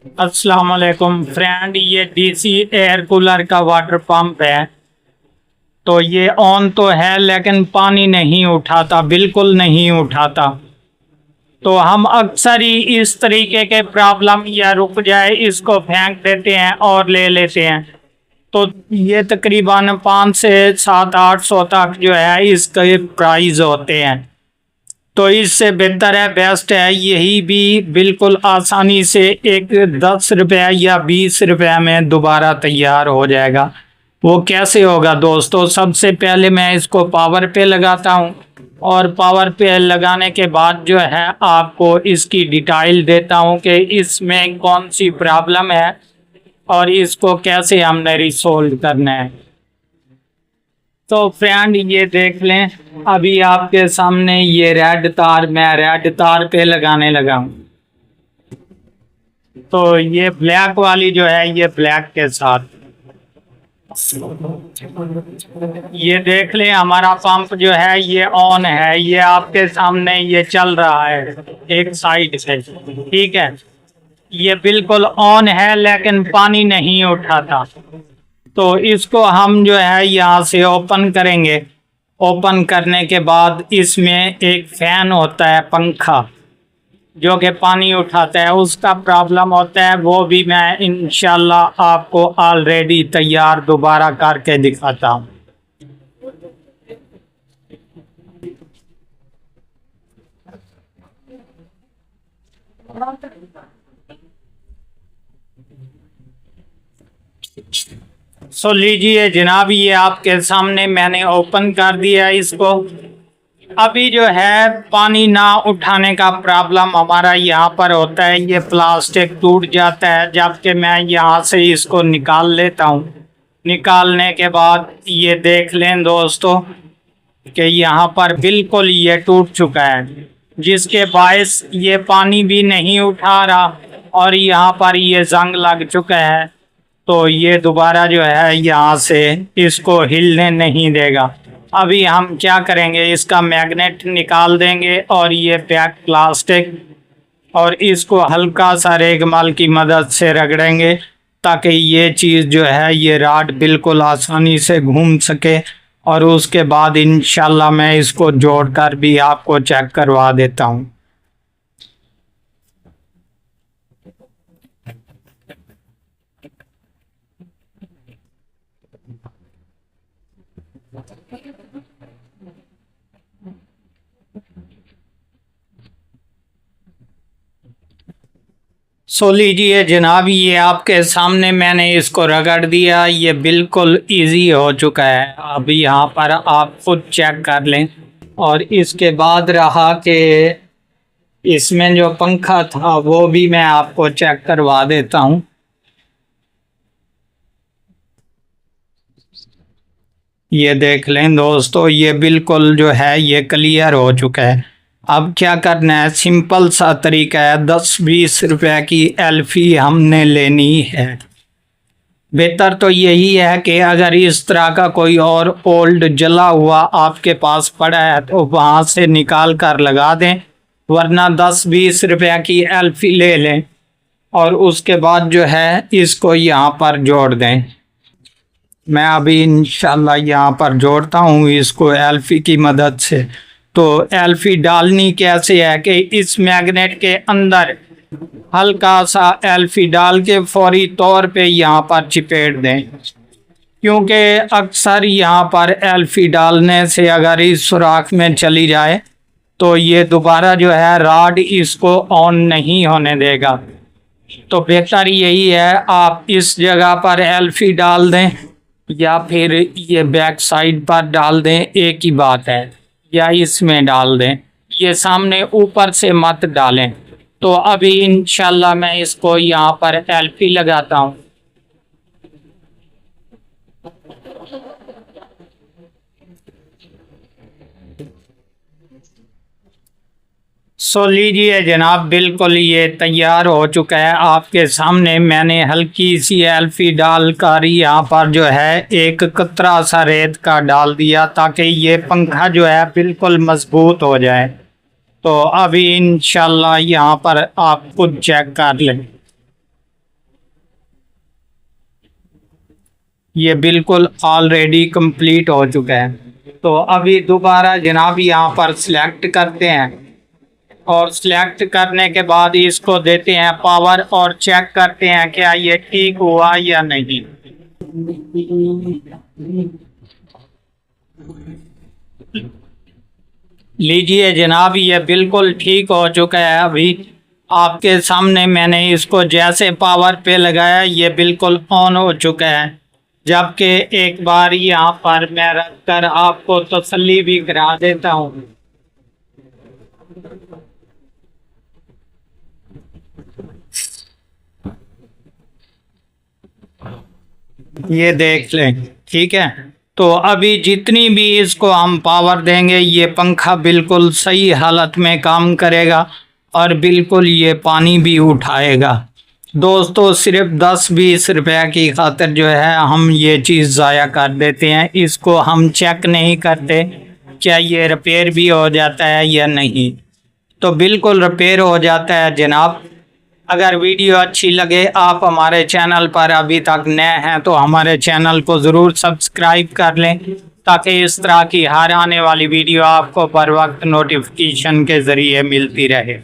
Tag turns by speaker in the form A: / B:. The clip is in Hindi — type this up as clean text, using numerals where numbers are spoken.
A: अस्सलाम वालेकुम फ्रेंड, ये डीसी एयर कूलर का वाटर पंप है। तो ये ऑन तो है लेकिन पानी नहीं उठाता, बिल्कुल नहीं उठाता। तो हम अक्सर ही इस तरीके के प्रॉब्लम या रुक जाए इसको फेंक देते हैं और ले लेते हैं। तो ये तकरीबन 5 से 700-800 तक जो है इसके प्राइस होते हैं। तो इससे बेहतर है, बेस्ट है यही भी बिल्कुल आसानी से एक 10 रुपये या 20 रुपये में दोबारा तैयार हो जाएगा। वो कैसे होगा दोस्तों? सबसे पहले मैं इसको पावर पे लगाता हूँ और पावर पे लगाने के बाद जो है आपको इसकी डिटेल देता हूँ कि इसमें कौन सी प्रॉब्लम है और इसको कैसे हमने रिसोल्व करना है। तो फ्रेंड ये देख लें, अभी आपके सामने ये रेड तार, मैं रेड तार पे लगाने लगा हूँ। तो ये ब्लैक वाली जो है ये ब्लैक के साथ, ये देख लें हमारा पंप जो है ये ऑन है, ये आपके सामने ये चल रहा है एक साइड से, ठीक है। ये बिल्कुल ऑन है लेकिन पानी नहीं उठाता। तो इसको हम जो है यहाँ से ओपन करेंगे। ओपन करने के बाद इसमें एक फैन होता है, पंखा, जो कि पानी उठाता है, उसका प्रॉब्लम होता है। वो भी मैं इंशाल्लाह आपको ऑलरेडी तैयार दोबारा करके दिखाता हूँ। सो लीजिए जनाब, ये आपके सामने मैंने ओपन कर दिया इसको। अभी जो है पानी ना उठाने का प्रॉब्लम हमारा यहाँ पर होता है, ये प्लास्टिक टूट जाता है, जबकि मैं यहाँ से इसको निकाल लेता हूँ। निकालने के बाद ये देख लें दोस्तों कि यहाँ पर बिल्कुल ये टूट चुका है, जिसके बायस ये पानी भी नहीं उठा रहा और यहाँ पर ये जंग लग चुका है। तो ये दोबारा जो है यहाँ से इसको हिलने नहीं देगा। अभी हम क्या करेंगे, इसका मैग्नेट निकाल देंगे और ये पैक प्लास्टिक, और इसको हल्का सा रेगमाल की मदद से रगड़ेंगे ताकि ये चीज़ जो है ये रॉड बिल्कुल आसानी से घूम सके। और उसके बाद इंशाल्लाह मैं इसको जोड़कर भी आपको चेक करवा देता हूँ। सो लीजिए जनाब, ये आपके सामने मैंने इसको रगड़ दिया, ये बिल्कुल इजी हो चुका है। अभी यहाँ पर आप खुद चेक कर लें। और इसके बाद रहा कि इसमें जो पंखा था वो भी मैं आपको चेक करवा देता हूँ। ये देख लें दोस्तों, ये बिल्कुल जो है ये क्लियर हो चुका है। अब क्या करना है, सिंपल सा तरीका है, 10-20 रुपए की एल्फी हमने लेनी है। बेहतर तो यही है कि अगर इस तरह का कोई और ओल्ड जला हुआ आपके पास पड़ा है तो वहाँ से निकाल कर लगा दें, वरना 10-20 रुपए की एल्फी ले लें और उसके बाद जो है इसको यहाँ पर जोड़ दें। मैं अभी इंशाल्लाह यहाँ पर जोड़ता हूँ इसको एल्फी की मदद से। तो एल्फी डालनी कैसे है कि इस मैग्नेट के अंदर हल्का सा एल्फी डाल के फौरी तौर पे यहाँ पर चिपेट दें, क्योंकि अक्सर यहाँ पर एल्फी डालने से अगर इस सुराख में चली जाए तो ये दोबारा जो है रॉड इसको ऑन नहीं होने देगा। तो बेहतर यही है आप इस जगह पर एल्फी डाल दें या फिर ये बैक साइड पर डाल दें, एक ही बात है, या इसमें डाल दें, ये सामने ऊपर से मत डालें। तो अभी इंशाल्लाह मैं इसको यहाँ पर एल्फी लगाता हूँ। सो लीजिए जनाब, बिल्कुल ये तैयार हो चुका है आपके सामने। मैंने हल्की सी एल्फी डालकर यहाँ पर जो है एक कतरा सा रेत का डाल दिया ताकि ये पंखा जो है बिल्कुल मजबूत हो जाए। तो अभी इंशाल्लाह यहाँ पर आप खुद चेक कर लें। ये बिल्कुल ऑलरेडी कंप्लीट हो चुका है। तो अभी दोबारा जनाब यहाँ पर सिलेक्ट करते हैं और सिलेक्ट करने के बाद इसको देते हैं पावर और चेक करते हैं क्या ये ठीक हुआ या नहीं। लीजिए जनाब ये बिल्कुल ठीक हो चुका है। अभी आपके सामने मैंने इसको जैसे पावर पे लगाया ये बिल्कुल ऑन हो चुका है। जबकि एक बार यहाँ पर मैं रख कर आपको तसल्ली भी करा देता हूँ। ये देख लें, ठीक है। तो अभी जितनी भी इसको हम पावर देंगे ये पंखा बिल्कुल सही हालत में काम करेगा और बिल्कुल ये पानी भी उठाएगा। दोस्तों सिर्फ 10-20 रुपए की खातिर जो है हम ये चीज़ ज़ाया कर देते हैं। इसको हम चेक नहीं करते क्या ये रिपेयर भी हो जाता है या नहीं। तो बिल्कुल रिपेयर हो जाता है जनाब। अगर वीडियो अच्छी लगे, आप हमारे चैनल पर अभी तक नए हैं तो हमारे चैनल को ज़रूर सब्सक्राइब कर लें ताकि इस तरह की हर आने वाली वीडियो आपको बर वक्त नोटिफिकेशन के ज़रिए मिलती रहे।